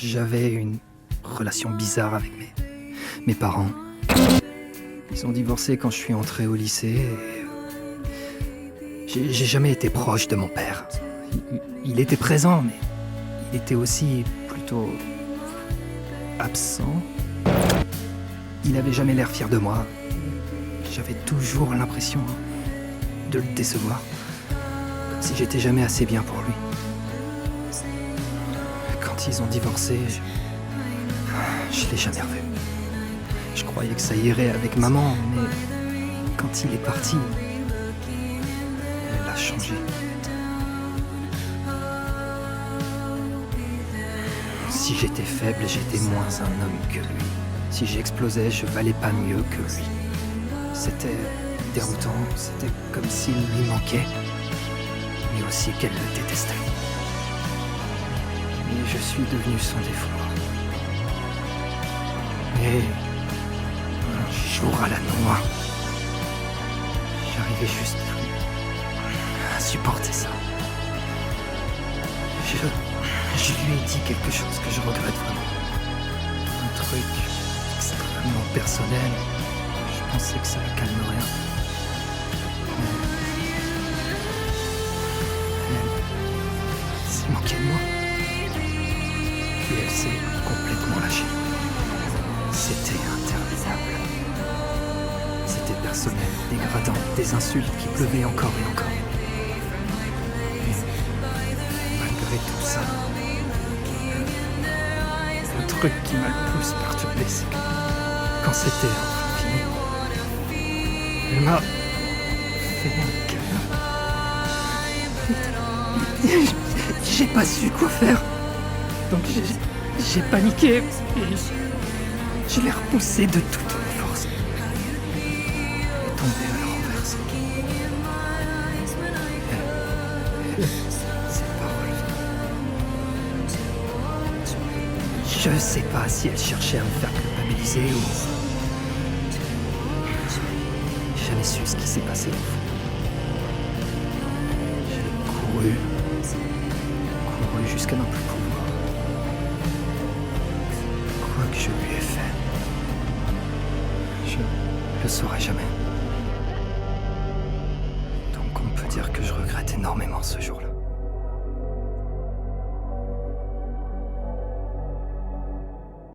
J'avais une relation bizarre avec mes parents. Ils ont divorcé quand je suis entré au lycée et j'ai jamais été proche de mon père. Il était présent, mais il était aussi plutôt absent. Il avait jamais l'air fier de moi. J'avais toujours l'impression de le décevoir, comme si j'étais jamais assez bien pour lui. Quand ils ont divorcé, je l'ai jamais revu. Je croyais que ça irait avec maman, mais quand il est parti, elle a changé. Si j'étais faible, j'étais moins un homme que lui. Si j'explosais, je valais pas mieux que lui. C'était déroutant, c'était comme s'il lui manquait, mais aussi qu'elle le détestait. Et je suis devenu son défaut. Et un jour à la noix, j'arrivais juste plus à supporter ça. Je lui ai dit quelque chose que je regrette vraiment. Un truc extrêmement personnel. Je pensais que ça ne calmerait rien. Elle s'est moquée de moi. Puis elle s'est complètement lâchée. C'était interminable. C'était personnel, dégradant, des insultes qui pleuvaient encore et encore. Et malgré tout ça, le truc qui m'a le plus perturbé, c'est que quand c'était fini, elle m'a fait un câlin. J'ai pas su quoi faire. Donc j'ai paniqué et je l'ai repoussé de toutes mes forces. Elle est tombée à la renverse. Elle s'est pas relevée. Je sais pas si elle cherchait à me faire culpabiliser ou... J'ai jamais su ce qui s'est passé au fond. J'ai couru jusqu'à n'en plus pouvoir. Quoi que je lui ai fait, je le saurai jamais. Donc on peut dire que je regrette énormément ce jour-là.